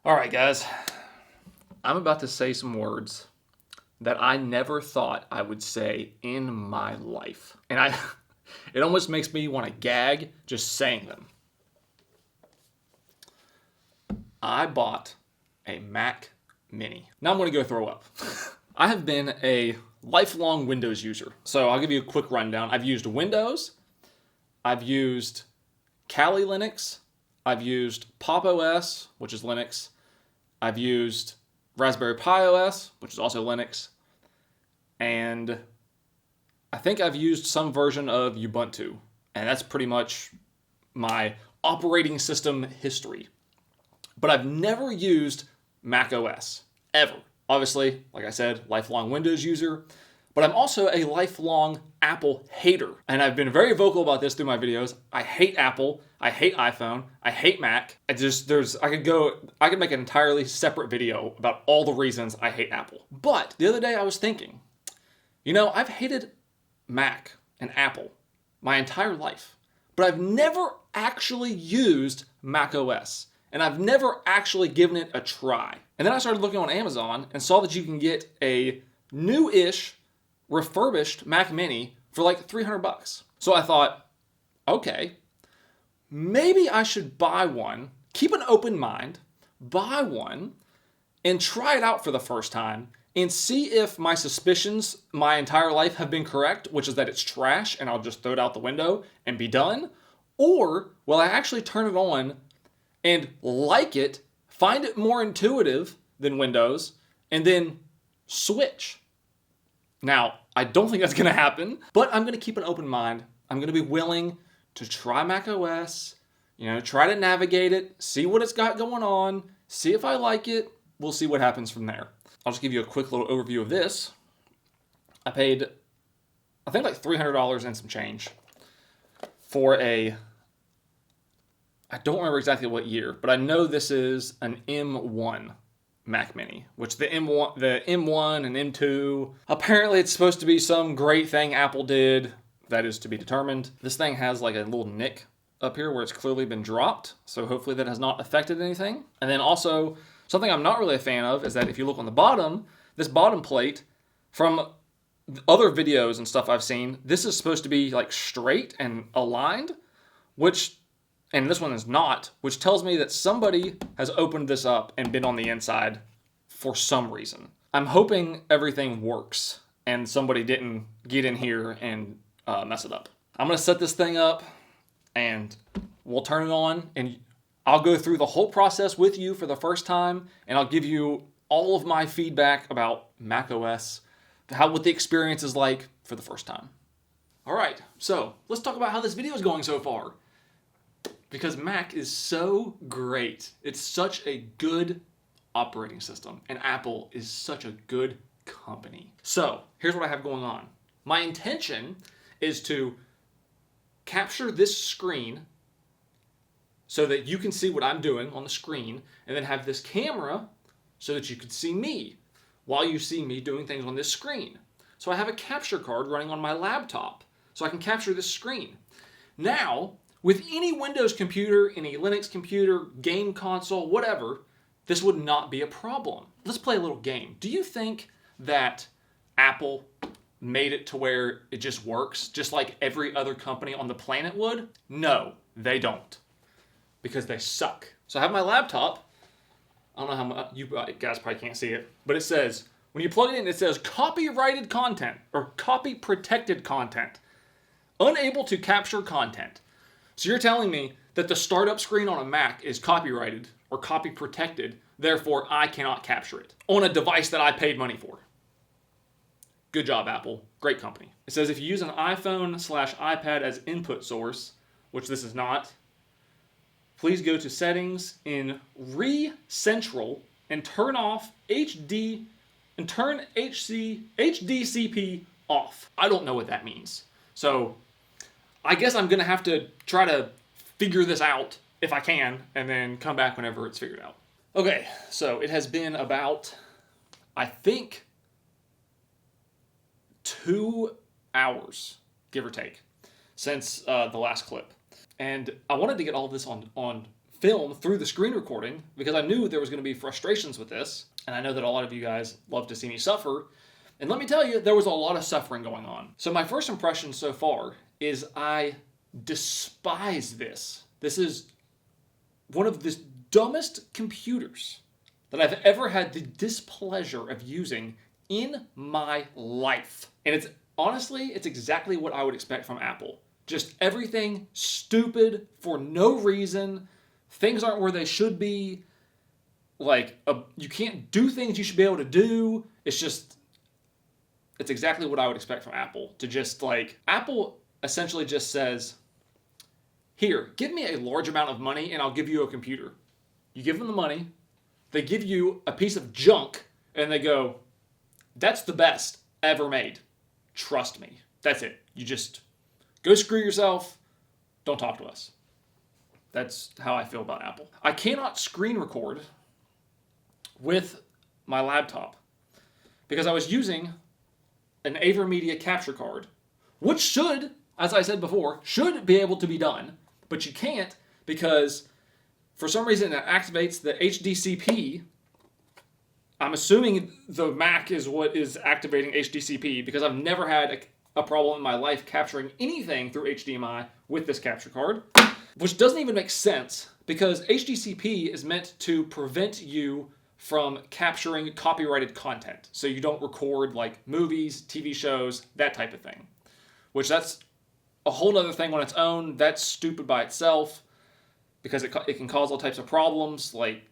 All right, guys. I'm about to say some words that I never thought I would say in my life. And it almost makes me want to gag just saying them. I bought a Mac Mini. Now I'm going to go throw up. I have been a lifelong Windows user. So I'll give you a quick rundown. I've used Windows. I've used Kali Linux. I've used Pop OS, which is Linux. I've used Raspberry Pi OS, which is also Linux. And I think I've used some version of Ubuntu. And that's pretty much my operating system history. But I've never used Mac OS, ever. Obviously, like I said, lifelong Windows user. But I'm also a lifelong Apple hater. And I've been very vocal about this through my videos. I hate Apple. I hate iPhone. I hate Mac. I could make an entirely separate video about all the reasons I hate Apple. But the other day I was thinking, I've hated Mac and Apple my entire life. But I've never actually used Mac OS. And I've never actually given it a try. And then I started looking on Amazon and saw that you can get a new-ish refurbished Mac Mini for like $300. So I thought, okay, maybe I should buy one, keep an open mind, buy one, and try it out for the first time and see if my suspicions my entire life have been correct, which is that it's trash and I'll just throw it out the window and be done, or will I actually turn it on and like it, find it more intuitive than Windows, and then switch. Now, I don't think that's going to happen, but I'm going to keep an open mind. I'm going to be willing to try Mac OS, try to navigate it, see what it's got going on, see if I like it. We'll see what happens from there. I'll just give you a quick little overview of this. I paid, I think like $300 and some change for I don't remember exactly what year, but I know this is an M1 Mac Mini, which the M1 and M2, apparently it's supposed to be some great thing Apple did. That is to be determined. This thing has like a little nick up here where it's clearly been dropped, so hopefully that has not affected anything. And then also, something I'm not really a fan of is that if you look on the bottom, this bottom plate, from other videos and stuff I've seen, this is supposed to be like straight and aligned, and this one is not, which tells me that somebody has opened this up and been on the inside for some reason. I'm hoping everything works and somebody didn't get in here and mess it up. I'm going to set this thing up and we'll turn it on and I'll go through the whole process with you for the first time and I'll give you all of my feedback about macOS, what the experience is like for the first time. All right, so let's talk about how this video is going so far. Because Mac is so great. It's such a good operating system. And Apple is such a good company. So, here's what I have going on. My intention is to capture this screen so that you can see what I'm doing on the screen, and then have this camera so that you can see me while you see me doing things on this screen. So I have a capture card running on my laptop so I can capture this screen. Now, with any Windows computer, any Linux computer, game console, whatever, this would not be a problem. Let's play a little game. Do you think that Apple made it to where it just works, just like every other company on the planet would? No, they don't. Because they suck. So I have my laptop. I don't know how much, you guys probably can't see it, but it says, when you plug it in, it says copyrighted content, or copy protected content. Unable to capture content. So you're telling me that the startup screen on a Mac is copyrighted or copy protected, therefore I cannot capture it on a device that I paid money for. Good job, Apple. Great company. It says if you use an iPhone/iPad as input source, which this is not, please go to settings in ReCentral and turn off HDCP off. I don't know what that means. So I guess I'm going to have to try to figure this out if I can, and then come back whenever it's figured out. Okay, so it has been about, I think, 2 hours, give or take, since the last clip. And I wanted to get all of this on film through the screen recording because I knew there was going to be frustrations with this. And I know that a lot of you guys love to see me suffer. And let me tell you, there was a lot of suffering going on. So my first impression so far is I despise this. This is one of the dumbest computers that I've ever had the displeasure of using in my life. And it's honestly, it's exactly what I would expect from Apple. Just everything stupid for no reason. Things aren't where they should be. Like, you can't do things you should be able to do. It's exactly what I would expect from Apple. To just like, Apple essentially just says, here, give me a large amount of money and I'll give you a computer. You give them the money, they give you a piece of junk, and they go, that's the best ever made. Trust me. That's it. You just go screw yourself. Don't talk to us. That's how I feel about Apple. I cannot screen record with my laptop because I was using an AverMedia capture card, which should, as I said before, should be able to be done, but you can't because for some reason it activates the HDCP. I'm assuming the Mac is what is activating HDCP because I've never had a problem in my life capturing anything through HDMI with this capture card, which doesn't even make sense because HDCP is meant to prevent you from capturing copyrighted content. So you don't record like movies, TV shows, that type of thing, which that's a whole other thing on its own. That's stupid by itself because it can cause all types of problems, like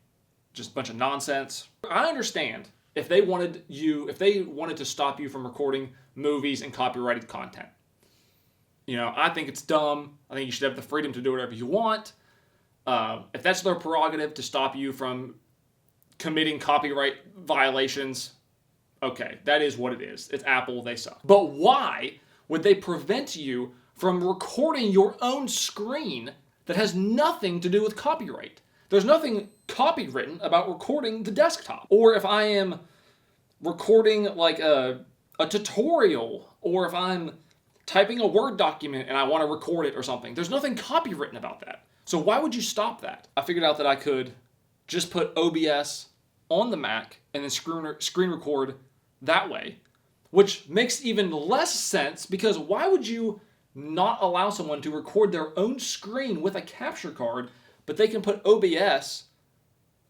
just a bunch of nonsense. I understand if they wanted to stop you from recording movies and copyrighted content. You know, I think it's dumb. I think you should have the freedom to do whatever you want. If that's their prerogative to stop you from committing copyright violations, okay, that is what it is. It's Apple, they suck. But why would they prevent you from recording your own screen that has nothing to do with copyright? There's nothing copywritten about recording the desktop. Or if I am recording like a tutorial, or if I'm typing a Word document and I want to record it or something, there's nothing copywritten about that. So why would you stop that? I figured out that I could just put OBS on the Mac and then screen record that way, which makes even less sense because why would you not allow someone to record their own screen with a capture card, but they can put OBS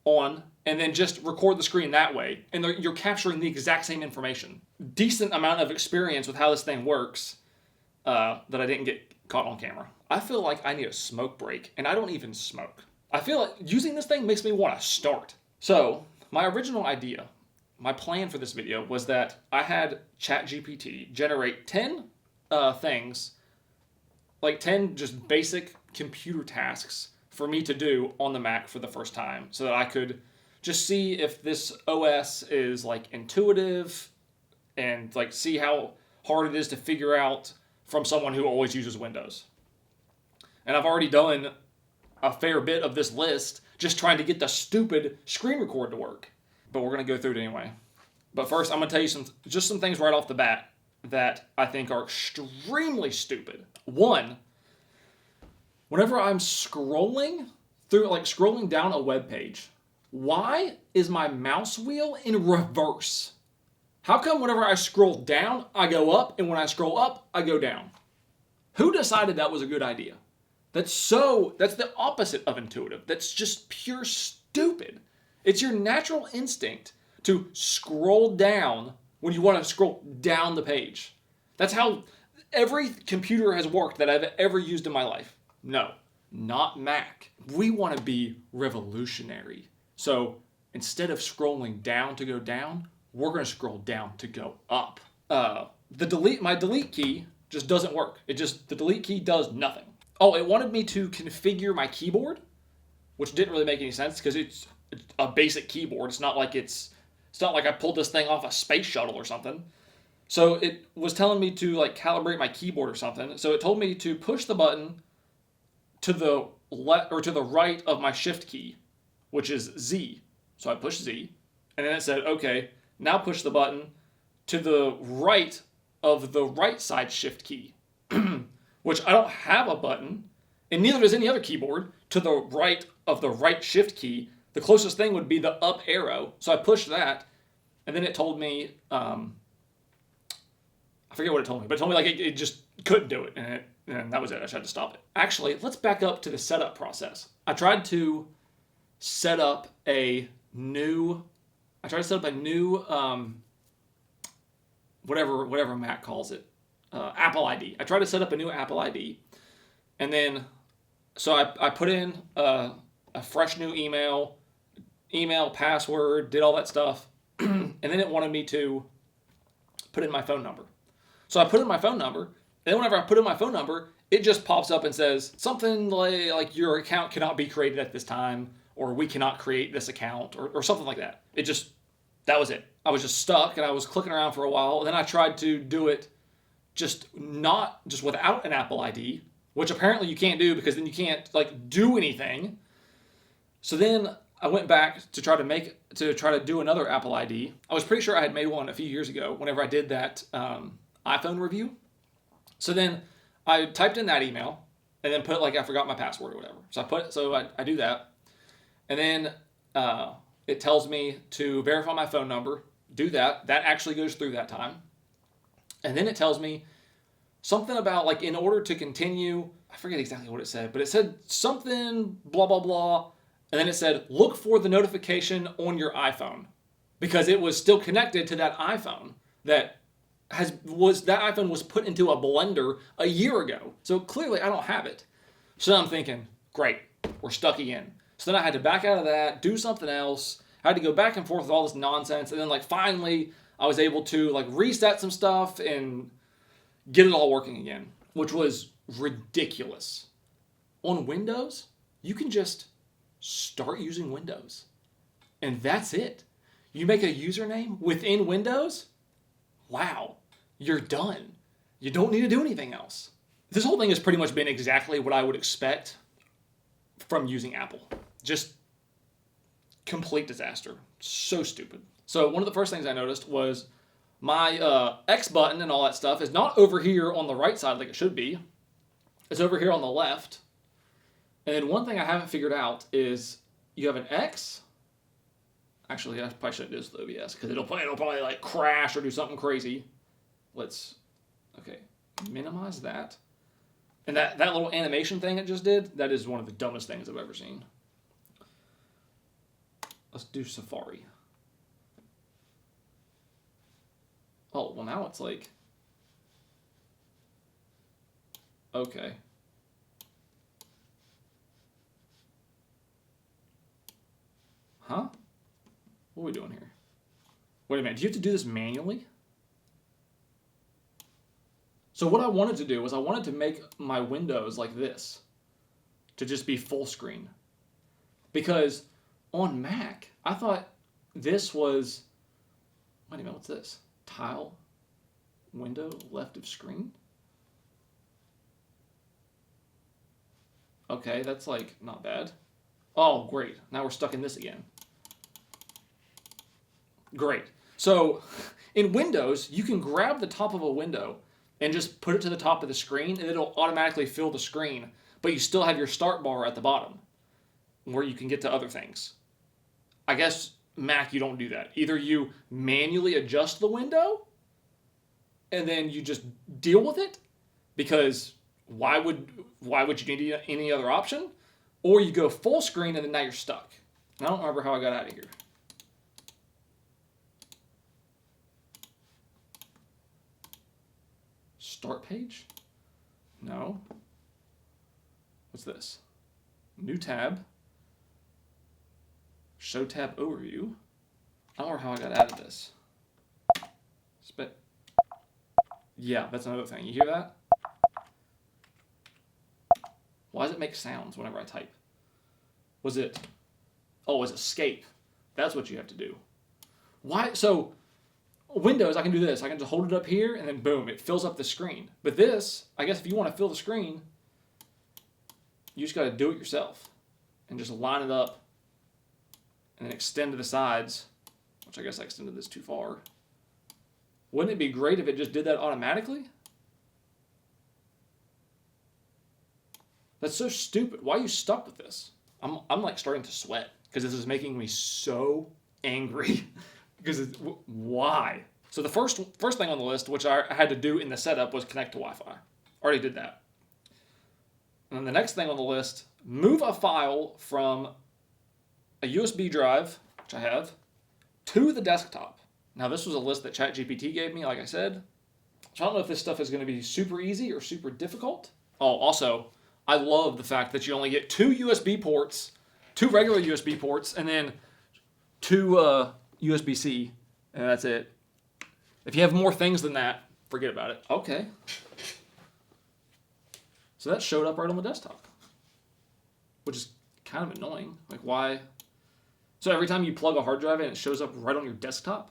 on and then just record the screen that way, and you're capturing the exact same information. Decent amount of experience with how this thing works that I didn't get caught on camera. I feel like I need a smoke break, and I don't even smoke. I feel like using this thing makes me want to start. So, my original idea, my plan for this video was that I had ChatGPT generate 10 things, like 10 just basic computer tasks for me to do on the Mac for the first time so that I could just see if this OS is like intuitive and like see how hard it is to figure out from someone who always uses Windows. And I've already done a fair bit of this list just trying to get the stupid screen record to work. But we're going to go through it anyway. But first, I'm going to tell you some things right off the bat that I think are extremely stupid. One, whenever I'm scrolling down a web page, why is my mouse wheel in reverse? How come whenever I scroll down, I go up, and when I scroll up, I go down? Who decided that was a good idea? That's the opposite of intuitive. That's just pure stupid. It's your natural instinct to scroll down when you want to scroll down the page. That's how every computer has worked that I've ever used in my life. No, not Mac. We want to be revolutionary. So instead of scrolling down to go down, we're going to scroll down to go up. My delete key just doesn't work. The delete key does nothing. Oh, it wanted me to configure my keyboard, which didn't really make any sense because it's a basic keyboard. It's not like I pulled this thing off a space shuttle or something. So it was telling me to like calibrate my keyboard or something. So it told me to push the button to the left or to the right of my shift key, which is Z. So I pushed Z, and then it said, okay, now push the button to the right of the right side shift key, which I don't have a button And neither does any other keyboard. To the right of the right shift key, the closest thing would be the up arrow. So I pushed that, and then it told me, I forget what it told me, but it told me like it just couldn't do it, and that was it. I just had to stop it. Actually, let's back up to the setup process. I tried to set up a new whatever Mac calls it, Apple ID. I tried to set up a new Apple ID, and then so I put in a fresh new email, password, did all that stuff, and then it wanted me to put in my phone number. So I put in my phone number, and then whenever I put in my phone number, it just pops up and says something like your account cannot be created at this time, or we cannot create this account, or something like that. That was it. I was just stuck, and I was clicking around for a while, and then I tried to do it just without an Apple ID, which apparently you can't do because then you can't like do anything. So then I went back to try to do another Apple ID. I was pretty sure I had made one a few years ago whenever I did that iPhone review. So then I typed in that email and then put I forgot my password or whatever. So I do that, and then it tells me to verify my phone number. Do that. That actually goes through that time, and then it tells me something about in order to continue. I forget exactly what it said, but it said something blah blah blah, and then it said look for the notification on your iPhone, because it was still connected to that iPhone that iPhone was put into a blender a year ago. So clearly I don't have it. So I'm thinking, great, we're stuck again. So then I had to back out of that, do something else. I had to go back and forth with all this nonsense, and then finally I was able to reset some stuff and get it all working again, which was ridiculous. On Windows, you can just start using Windows, and that's it. You make a username within Windows, wow, you're done. You don't need to do anything else. This whole thing has pretty much been exactly what I would expect from using Apple. Just complete disaster. So stupid. So one of the first things I noticed was my X button and all that stuff is not over here on the right side like it should be. It's over here on the left. And then one thing I haven't figured out is you have an X. Actually, I probably shouldn't do this with OBS because it'll probably crash or do something crazy. Okay, minimize that. And that little animation thing it just did, that is one of the dumbest things I've ever seen. Let's do Safari. Oh, well now it's okay. Huh? What are we doing here? Wait a minute, do you have to do this manually? So what I wanted to do was I wanted to make my windows like this, to just be full screen. Because on Mac, I thought this was, wait a minute, what's this? Tile, window, left of screen? Okay, that's not bad. Oh, great, now we're stuck in this again. Great. So in Windows, you can grab the top of a window and just put it to the top of the screen, and it'll automatically fill the screen, but you still have your start bar at the bottom where you can get to other things. I guess Mac, you don't do that. Either you manually adjust the window and then you just deal with it, because why would you need any other option? Or you go full screen and then now you're stuck. And I don't remember how I got out of here. Start page? No. What's this? New tab. Show tab overview. I don't know how I got out of this. Yeah, that's another thing. You hear that? Why does it make sounds whenever I type? Was it escape? That's what you have to do. Why? So Windows, I can do this. I can just hold it up here and then boom, it fills up the screen. But this, I guess if you want to fill the screen, you just got to do it yourself and just line it up and then extend to the sides, which I guess I extended this too far. Wouldn't it be great if it just did that automatically? That's so stupid. Why are you stuck with this? I'm like starting to sweat because this is making me so angry. Because why? So the first thing on the list, which I had to do in the setup, was connect to Wi-Fi. Already did that. And then the next thing on the list, move a file from a USB drive, which I have, to the desktop. Now this was a list that ChatGPT gave me, like I said. So I don't know if this stuff is going to be super easy or super difficult. Oh, also, I love the fact that you only get 2 USB ports, 2 regular USB ports, and then 2 USB-C, and that's it. If you have more things than that, forget about it. Okay. So that showed up right on the desktop, which is kind of annoying. Like, why? So every time you plug a hard drive in, it shows up right on your desktop?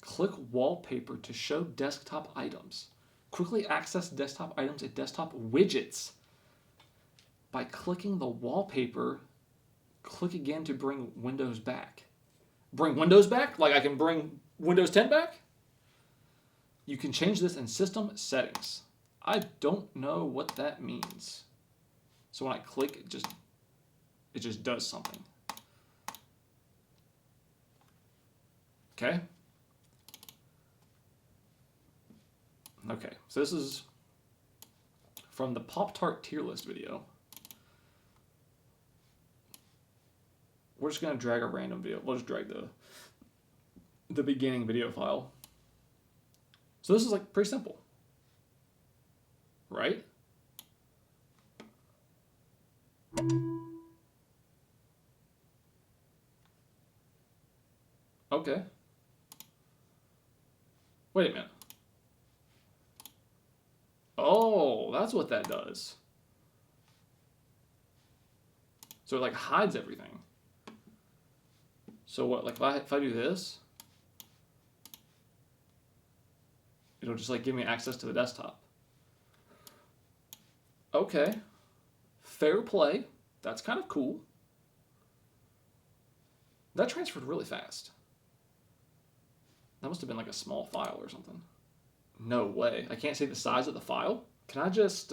Click Wallpaper to show desktop items. Quickly access desktop items and desktop widgets. By clicking the wallpaper, click again to bring Windows back. Bring Windows back? Like I can bring Windows 10 back? You can change this in system settings. I don't know what that means. So when I click, it just does something. Okay. Okay, so this is from the Pop-Tart tier list video. We're just going to drag a random video. We'll just drag the beginning video file. So this is like pretty simple, right? Okay. Wait a minute. Oh, that's what that does. So it like hides everything. So what, like if I do this, it'll just like give me access to the desktop. Okay. Fair play. That's kind of cool. That transferred really fast. That must have been like a small file or something. No way. I can't see the size of the file? Can I just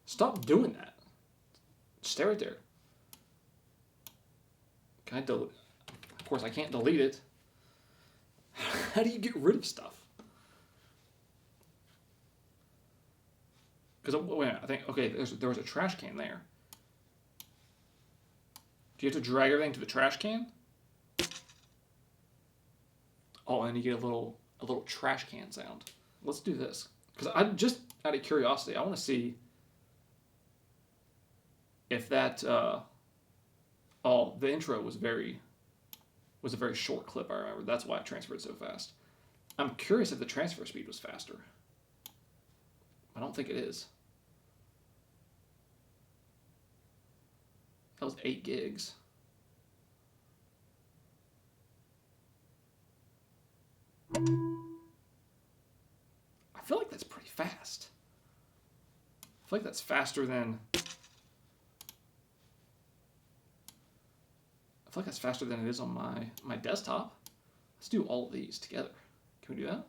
stop doing that? Stay right there. Can I delete? Of course, I can't delete it. How do you get rid of stuff? Because, wait a minute, I think, okay, there was a trash can there. Do you have to drag everything to the trash can? Oh, and you get a little trash can sound. Let's do this. Because I just, out of curiosity, I want to see if that, oh, the intro was a very short clip, I remember. That's why it transferred so fast. I'm curious if the transfer speed was faster. I don't think it is. That was 8 gigs. I feel like that's pretty fast. I feel like that's faster than... I feel like that's faster than it is on my desktop. Let's do all of these together. Can we do that?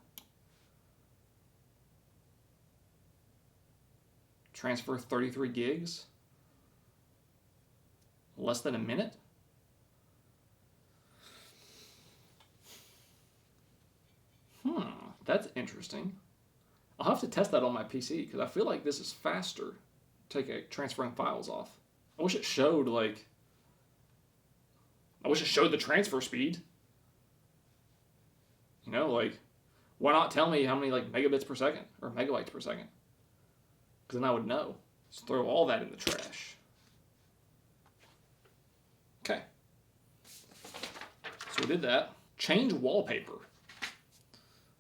Transfer 33 gigs. Less than a minute? That's interesting. I'll have to test that on my PC because I feel like this is faster transferring files off. I wish it showed the transfer speed. You know, like, why not tell me how many like megabits per second or megabytes per second? Because then I would know. Just throw all that in the trash. Okay. So we did that. Change wallpaper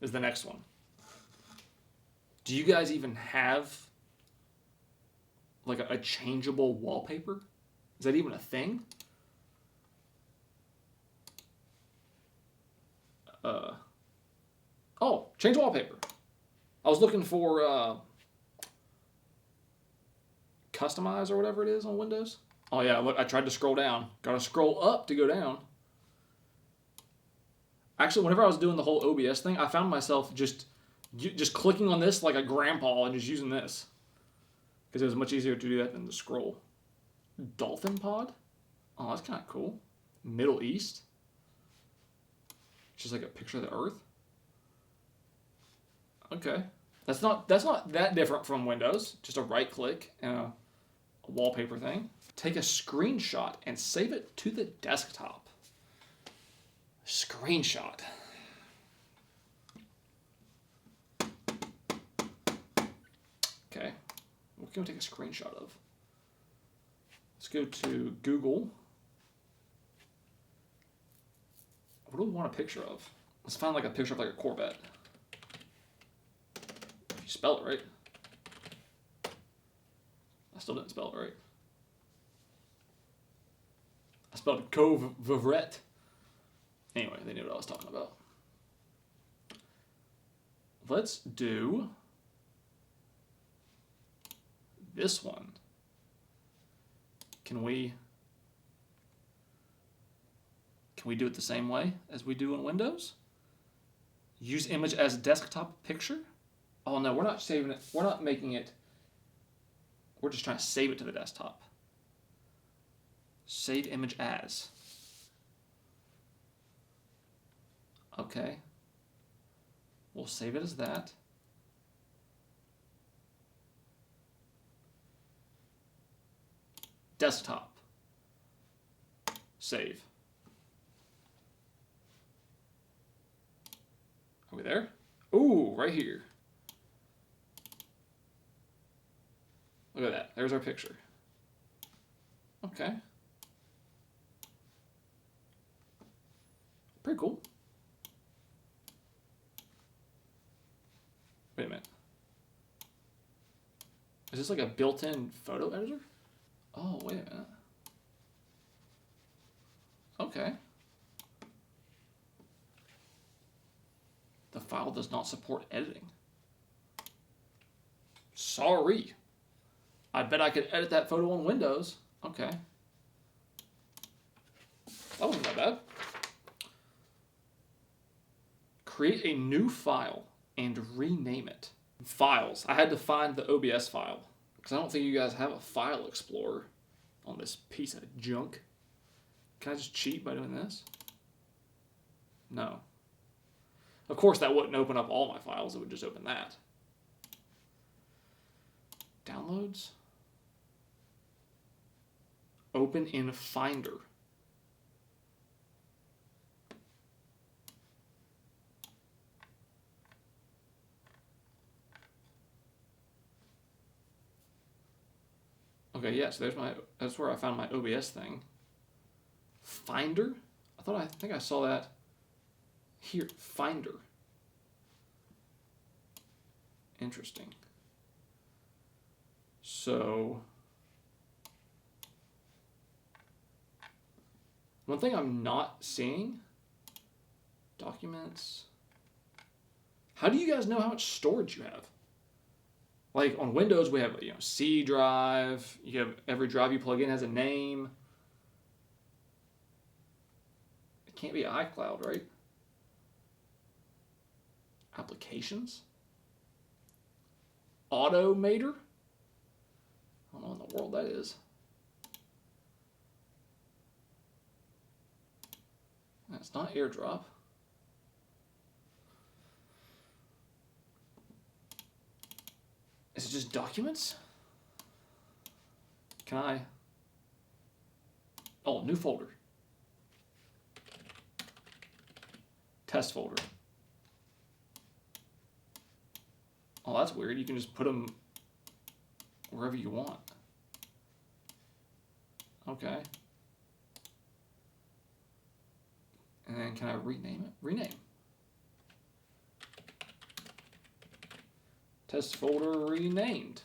is the next one. Do you guys even have like a changeable wallpaper? Is that even a thing? Oh, change wallpaper. I was looking for customize or whatever it is on Windows. Oh yeah, look, I tried to scroll down. Gotta scroll up to go down. Actually, whenever I was doing the whole OBS thing, I found myself just clicking on this like a grandpa and just using this. because it was much easier to do that than to scroll. Dolphin pod? Oh, that's kind of cool. Middle East? Just like a picture of the Earth? Okay. That's not that different from Windows. Just a right click and a wallpaper thing. Take a screenshot and save it to the desktop. Screenshot. Okay. What can we take a screenshot of? Let's go to Google. What do we want a picture of? Let's find like a picture of like a Corvette. If you spell it right. I still didn't spell it right. I spelled Corvette. Anyway, they knew what I was talking about. Let's do this one. Can we do it the same way as we do in Windows? Use image as desktop picture? Oh no, we're not saving it. We're not making it. We're just trying to save it to the desktop. Save image as. Okay. We'll save it as that. Desktop. Save. Are we there? Ooh, right here. Look at that. There's our picture. Okay. Pretty cool. Wait a minute. Is this like a built-in photo editor? Oh, wait a minute. Okay. The file does not support editing. Sorry. I bet I could edit that photo on Windows. Okay. That wasn't that bad. Create a new file and rename it. Files. I had to find the OBS file because I don't think you guys have a file explorer on this piece of junk. Can I just cheat by doing this? No. Of course, that wouldn't open up all my files. It would just open that. Downloads. Open in Finder. Okay, yeah, so that's where I found my OBS thing. Finder? I think I saw that here. Finder. Interesting. So, one thing I'm not seeing, documents. How do you guys know how much storage you have? Like on Windows, we have C drive. You have every drive you plug in has a name. It can't be iCloud, right? Applications. Automator. I don't know what in the world that is. That's not AirDrop. Is it just documents? Can I? Oh, new folder. Test folder. Oh, that's weird. You can just put them wherever you want. Okay. And then can I rename it? Rename. Test folder renamed.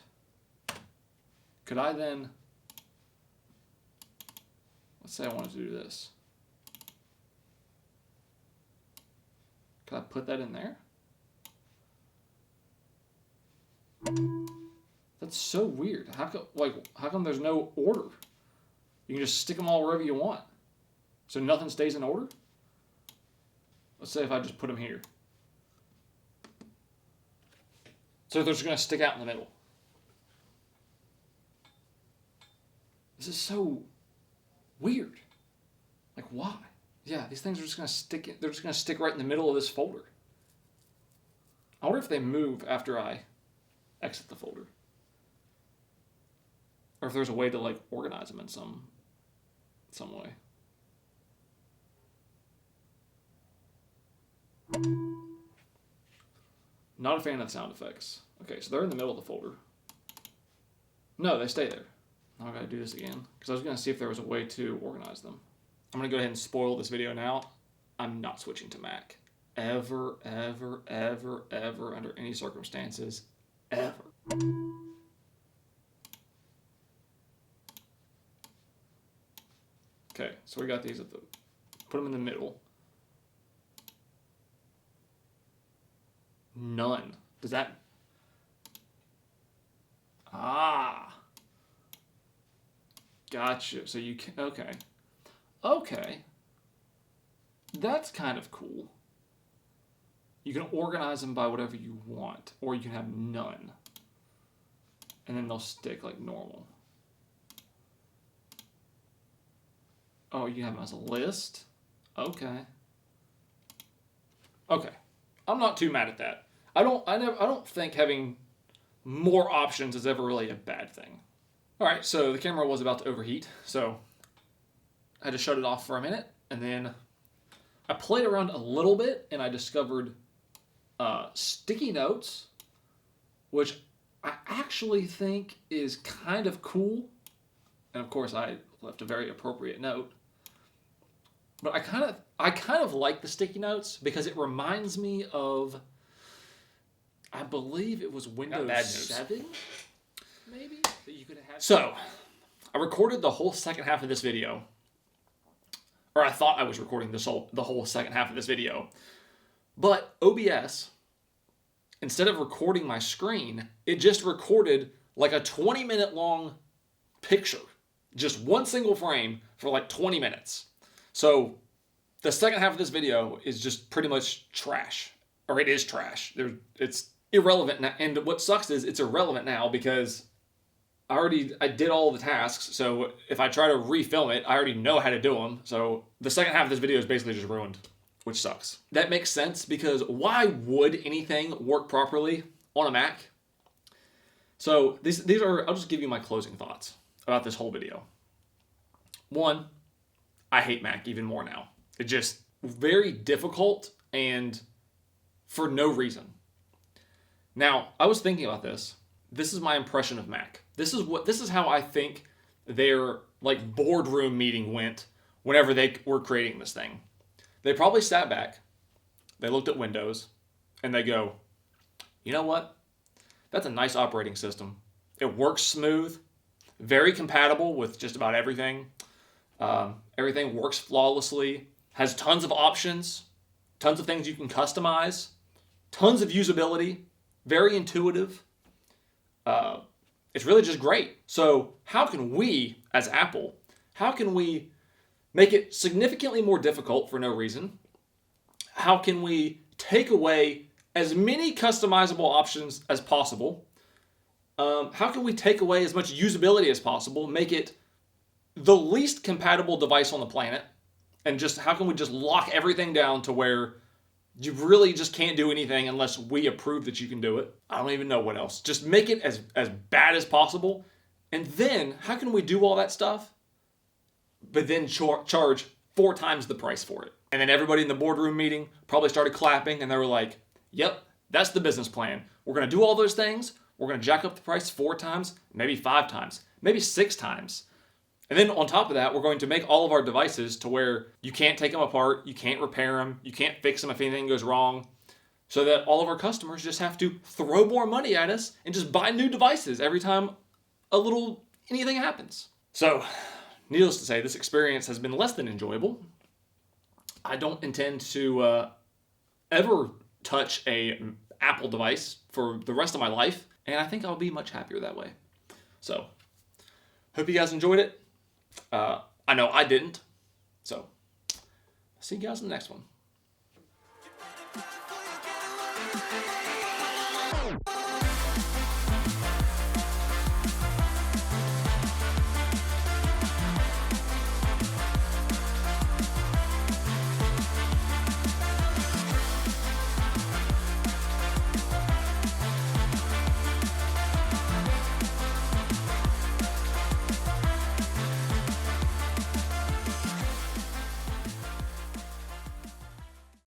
Could I then, let's say I wanted to do this. Could I put that in there? That's so weird. How come there's no order? You can just stick them all wherever you want. So nothing stays in order? Let's say if I just put them here. So they're just going to stick out in the middle. This is so weird. Like, why? Yeah, these things are just going to stick. They're just going to stick right in the middle of this folder. I wonder if they move after I exit the folder. Or if there's a way to like organize them in some way. Not a fan of the sound effects. Okay, so they're in the middle of the folder. No, they stay there. Now I gotta do this again, because I was gonna see if there was a way to organize them. I'm gonna go ahead and spoil this video now. I'm not switching to Mac. Ever, ever, ever, ever, under any circumstances, ever. Okay, so we got these at the, put them in the middle. None. Does that, gotcha. So you can, okay. Okay. That's kind of cool. You can organize them by whatever you want, or you can have none. And then they'll stick like normal. Oh, you have them as a list? Okay. Okay. I'm not too mad at that. I don't think having more options is ever really a bad thing. All right, so the camera was about to overheat, so I had to shut it off for a minute, and then I played around a little bit, and I discovered sticky notes, which I actually think is kind of cool. And of course, I left a very appropriate note. But I kind of like the sticky notes because it reminds me of, I believe it was Windows 7, maybe? That you could have. So, I recorded the whole second half of this video. Or I thought I was recording the whole second half of this video. But OBS, instead of recording my screen, it just recorded like a 20-minute long picture. Just one single frame for like 20 minutes. So the second half of this video is just pretty much trash. Or it is trash. It's irrelevant now. And what sucks is it's irrelevant now because I did all the tasks. So if I try to refilm it, I already know how to do them. So the second half of this video is basically just ruined, which sucks. That makes sense because why would anything work properly on a Mac? So these are, I'll just give you my closing thoughts about this whole video. One, I hate Mac even more now. It's just very difficult and for no reason. Now, I was thinking about this. This is my impression of Mac. This is how I think their like boardroom meeting went whenever they were creating this thing. They probably sat back, they looked at Windows, and they go, you know what? That's a nice operating system. It works smooth, very compatible with just about everything. Everything works flawlessly, has tons of options, tons of things you can customize, tons of usability, very intuitive. It's really just great. So how can we, as Apple, how can we make it significantly more difficult for no reason? How can we take away as many customizable options as possible? How can we take away as much usability as possible, make it the least compatible device on the planet, and just how can we just lock everything down to where you really just can't do anything unless we approve that you can do it? I don't even know what else. Just make it as bad as possible. And then how can we do all that stuff, but then charge 4 times the price for it? And then everybody in the boardroom meeting probably started clapping and they were like, yep, that's the business plan. We're going to do all those things. We're going to jack up the price 4 times, maybe 5 times, maybe 6 times. And then on top of that, we're going to make all of our devices to where you can't take them apart, you can't repair them, you can't fix them if anything goes wrong, so that all of our customers just have to throw more money at us and just buy new devices every time anything happens. So, needless to say, this experience has been less than enjoyable. I don't intend to ever touch a Apple device for the rest of my life, and I think I'll be much happier that way. So, hope you guys enjoyed it. I know I didn't. So, see you guys in the next one.